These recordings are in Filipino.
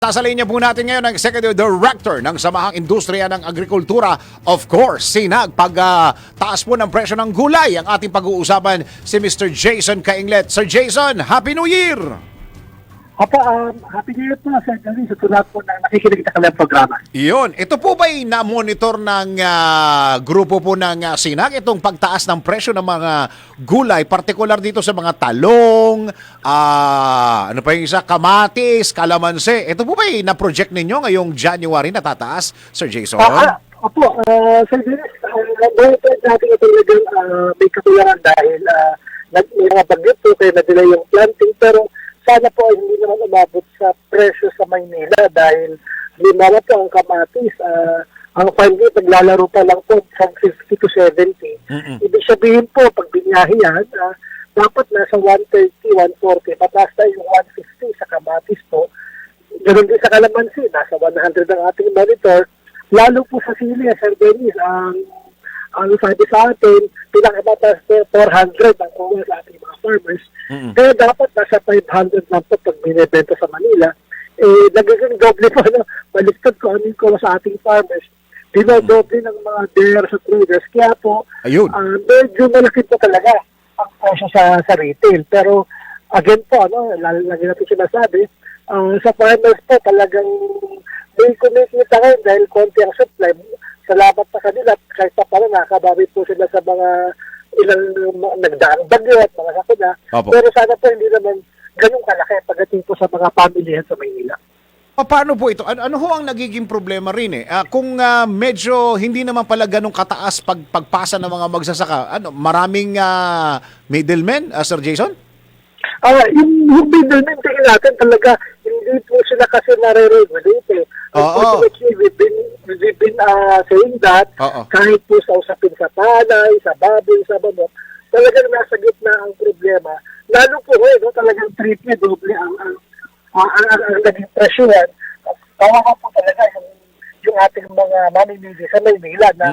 Sasalin niya po natin ngayon ang Executive Director ng Samahang Industriya ng Agrikultura, of course, SINAG. Pag-taas po ng presyo ng gulay, ang ating pag-uusapan si Mr. Jason Cainglet. Sir Jason, Happy New Year! Happy New Year po, Sir Gary, sa tulad po na nakikinig sa kanilang programa. Iyon. Ito po ba'y na-monitor ng grupo po ng SINAG, itong pagtaas ng presyo ng mga gulay, partikular dito sa mga talong, ano pa yung isa, kamatis, kalamansi. Ito po ba'y na-project ninyo ngayong January na tataas, Sir Jason? Opo, Sir Gary, monitor natin ito talagang may katularan dahil may mga bagyo po, kaya na-delay yung planting, pero sana po ay hindi naman umabot sa presyo sa Maynila dahil limawa po ang kamatis. Ang farm gate, naglalaro pa lang po from 50 to 70. Ibig sabihin po, pag binyahe yan, dapat nasa 130, 140. Mataas na yung 150 sa kamatis po. Ganun din sa kalamansi, nasa 100 ang ating monitor. Lalo po sa sili, Sir Dennis, ang sabi sa atin, pinakamataas na 400 ang kuha sa ating mga farmers. Kaya dapat nasa 500 lang po pag binibenta sa Manila. Nagiging doble po, baliktad ko ano yung kuha sa ating farmers. Dinodoble ng mga dealers at traders. Kaya po, medyo malaki po talaga ang presyo sa retail. Pero again po, lagi natin sinasabi, sa farmers po talagang may kumikita ngayon dahil konti ang supply. Salamat sa kanila, kahit pa pala nakabawi po sila sa mga ilang nagdaang bagyo at mga sakuna. Pero sana po hindi naman ganun kalaki pagdating po sa mga pamilya sa Maynila. Paano po ito? Ano ho ang nagiging problema rin kung medyo hindi naman pala ganun kataas pagpasa ng mga magsasaka, maraming middlemen, Sir Jason? Yung middlemen, tingin natin talaga, hindi po sila kasi nare-regulate. Unfortunately, we've been saying that kahit po sa usapin sa palay, sa baboy, sa banok, talagang nasa gitna ang problema. Lalo po talagang triple, doble ang naging presyohan. Kawawa po talaga yung ating mga mamimili sa Maynila na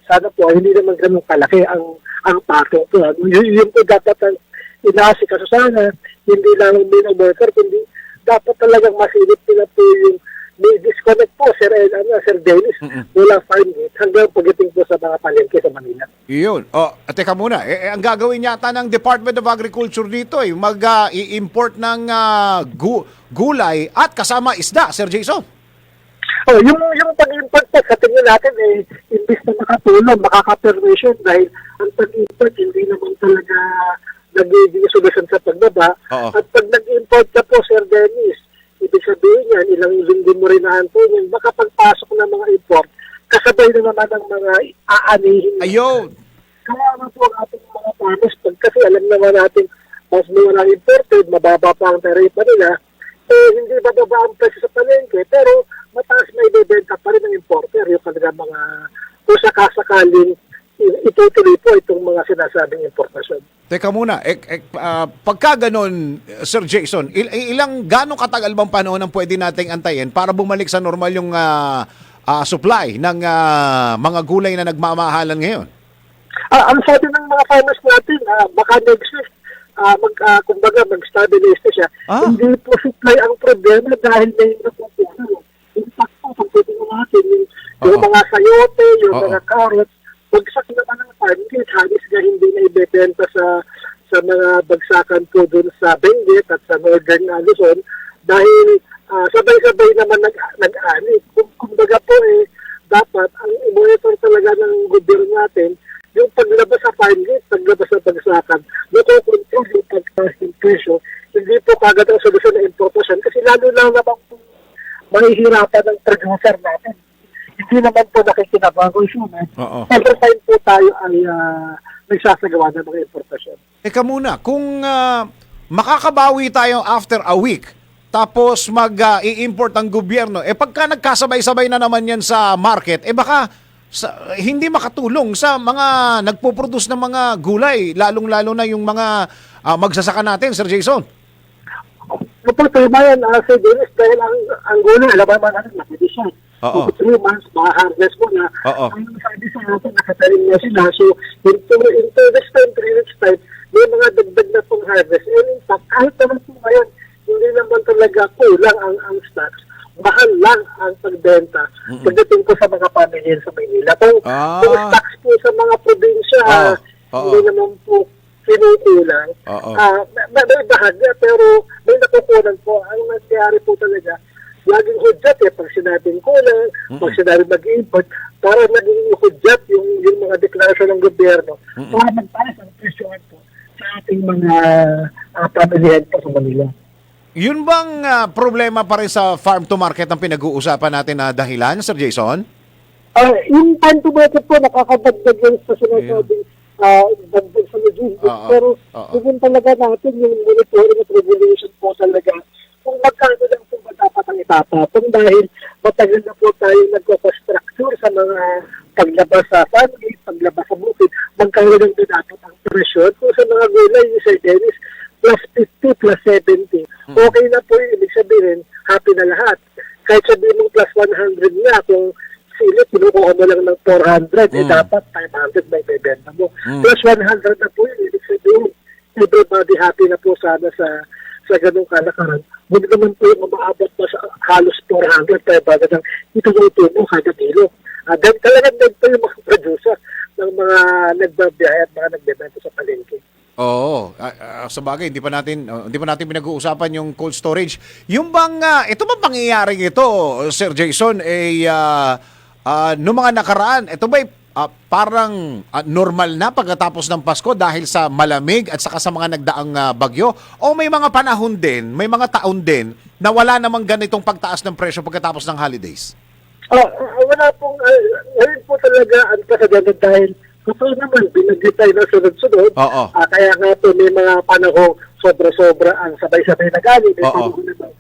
sana po hindi naman ganun kalaki ang patong po. Yun po dapat ang inaasikaso sana, hindi lang yung worker, kundi dapat talagang masilip nila po yung may disconnect po, Sir Dennis, mula farm gate hanggang pagdating po sa mga palengke sa Manila. Iyon. Teka muna. Ang gagawin yata ng Department of Agriculture dito mag-i-import ng gulay at kasama isda, Sir Jason. Yung pag-import po, sa tingin natin, imbis na makatulong, makaka-permission dahil ang pag-import hindi naman talaga nagiging solusyon sa pagbaba. At pag nag-import ka po, Sir Dennis, ibig sabihin yan, ilang linggo mo rin nahantunin, baka pagpasok ng mga import, kasabay na naman ang mga aanihin. Ayun! Kaya po ang ating mga farmers, kasi alam naman natin, mas mura imported, mababa pa ang tarifa nila, hindi bababa ang presyo sa palengke, pero mataas na ibebenta pa rin ng importer, yung kanila mga, kung sakasakaling, itutuloy po itong mga sinasabing importasyon. Teka muna, pagka ganon, Sir Jason, gano'ng katagal bang panahon ang pwede nating antayin para bumalik sa normal yung supply ng mga gulay na nagmamahalan ngayon? Ang sabi ng mga farmers natin, baka next week, kumbaga mag-stabilize na siya. Hindi po supply ang problema dahil may napupunan. In fact po, pag titignan natin, yung mga sayote, yung mga carrots, bagsak naman ang farm gate, halos na hindi na ibebenta sa mga bagsakan po dun sa Benguet at sa Northern Luzon dahil sabay-sabay naman nag-ani. Kumbaga po dapat ang monitor talaga ng gobyerno natin yung paglabas sa farm gate, paglabas sa bagsakan, nakokontrol yung pag-presyo. Hindi po kagad ang solusyon na importasyon kasi lalo lang naman po mahihirapan ng producer natin. Hindi naman po nakikinabang consumer. Every time po tayo ay nagsasagawa ng mga importasyon. Teka muna, kung makakabawi tayo after a week, tapos mag-i-import ang gobyerno, pagka nagkasabay-sabay na naman yan sa market, baka hindi makatulong sa mga nagpo-produce ng mga gulay, lalong-lalo na yung mga magsasaka natin, Sir Jason. Tama yan, Sir Dennis, dahil ang gulay, alam naman natin, nakidisyon. 2 months, maka-harvest mo na. Ang sabi sa natin, nakataling na sila. So, into this time, 3 weeks time, may mga dagdag na pong harvest. And in fact, kahit naman po ngayon, hindi naman talaga kulang ang stocks. mahal lang ang pagbenta pagdating po sa mga pamilya sa Maynila. Kung stocks po sa mga probinsya, hindi naman po kinukulang. May bahagya, pero may nakukulang po. Ang nangyari po talaga, laging hudyat pag sinabing kulang, pag sinabing mag-import, para naging hudyat yung mga deklarasyon ng gobyerno para magtaas ang presyon po sa ating mga pamilya po sa Manila. Yun bang problema pa rin sa farm to market ang pinag-uusapan natin na dahilan, Sir Jason? Yung farm to market po, nakakadagdag yun sa sinasabing dagdag sa logistics. Pero yun talaga natin yung monitoring at regulation po talaga kung magkano lang po ba dapat ang itatapon dahil matagal na po tayo nagko-structure sa mga paglabas sa family, paglabas sa bukid, magkano lang din dapat ang presyon. Kung sa mga gulay, yung Sir Dennis, plus 50, plus 70. Okay na po yun. Ibig sabihin, happy na lahat. Kahit sabihin mong plus 100 na, kung sili, pinukuha mo lang ng 400, dapat 500 may bebenta mo. Plus 100 na po yun. Ibig sabihin, everybody happy na po sana sa ganung kalakaran. Huwag naman po yung umaabot pa sa halos 400, kaya baga ng ito yung tubo kada kilo. Talagang po yung mga producer ng mga nagbabiyahe at mga nagbebenta sa palengke. Oo, sa bagay hindi pa natin pinag-uusapan yung cold storage. Yung bang ito bang pangyayaring ito, Sir Jason, no mga nakaraan, ito ba parang normal na pagkatapos ng Pasko dahil sa malamig at saka sa mga nagdaang bagyo? O may mga panahon din, may mga taon din na wala namang ganitong pagtaas ng presyo pagkatapos ng holidays? Wala pong, ngayon po talaga ang kasaganan dahil kapag naman binagyo tayo na sunod-sunod, kaya nga po may mga panahon sobra-sobra ang sabay-sabay na galing, may panahon naman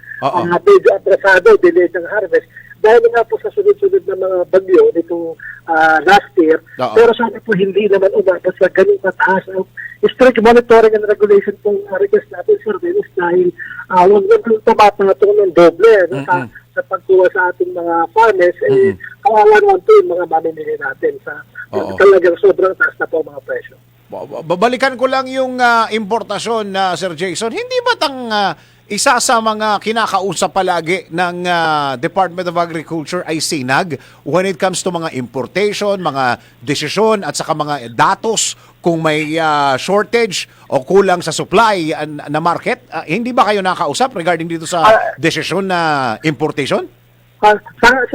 medyo atrasado, delayed ng harvest. Dahil nga po sa sunod-sunod na mga bagyo nitong last year, pero sana po hindi naman umabot sa ganung kataas. Strict monitoring and regulation pong request natin, Sir Dennis, dahil huwag naman tumatang ng doble sa pagkuha sa ating mga farmers, kawawa naman po yung mga mamimili natin sa talagang sobrang taas na po mga presyo. Babalikan ko lang yung importasyon na Sir Jason. Hindi ba isa sa mga kinakausap palagi ng Department of Agriculture ay SINAG when it comes to mga importation, mga desisyon at saka mga datos kung may shortage o kulang sa supply na market? Hindi ba kayo nakausap regarding dito sa desisyon na importation? Sa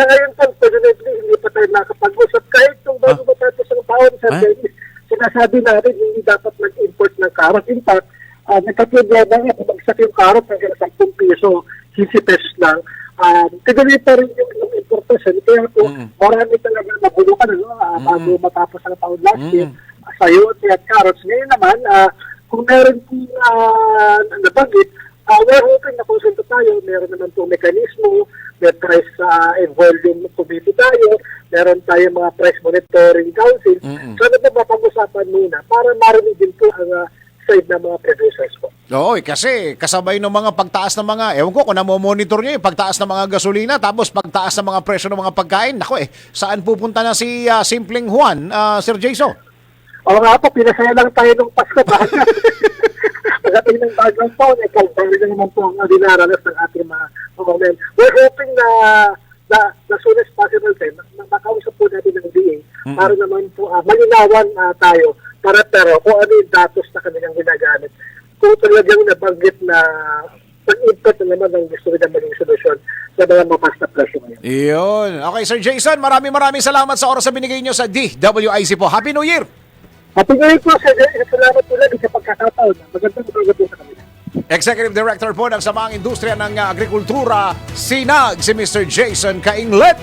ngayon po, presently, hindi pa tayo nakapag-usap. Kahit nung bago matapos ang taon, Sir Dennis, sinasabi natin hindi dapat mag-import ng carrot. In fact, nagka-problema nga, bumagsak yung carrot hanggang 10 piso, 15 pesos lang. Tinuloy pa rin yung importation. Kaya po, marami talaga nabulukan bago matapos ang taon last year. Sayote at carrots. Ngayon naman, kung meron pong nabanggit, we're hoping na kung saan tayo, meron naman pong mekanismo, may price and volume committee tayo, meron tayo mga price monitoring council. So, mapag-usapan muna para marinig din po ang side ng mga producers po. Oo, kasi kasabay ng mga pagtaas ng mga, ewan ko kung namomonitor nyo yung pagtaas ng mga gasolina, tapos pagtaas ng mga presyo ng mga pagkain. Nako saan pupunta na si Simpleng Juan, Sir Jason? Oo nga po, pinasaya lang tayo ng Pasko. Pagdating ng bagong taon, kalbari na naman po ang dinaranas ng ating mga pamamayan. We're hoping na soon as possible tayo, makausap po natin ng DA para naman po malinawan tayo pero kung ano yung datos na kanilang ginagamit. Kung talagang nabanggit na pag-input na naman ang gusto nila maging solusyon sa mga mapas na presyo ngayon. Iyon. Okay, Sir Jason, maraming salamat sa oras na binigay nyo sa DWIC po. Happy New Year! Happy New Year po, Sir Jason. Salamat po lang sa pagkakataon. Magandang po sa kanila. Executive Director po ng Samaang Industriya ng Agrikultura, SINAG, si Mr. Jason Kainglet.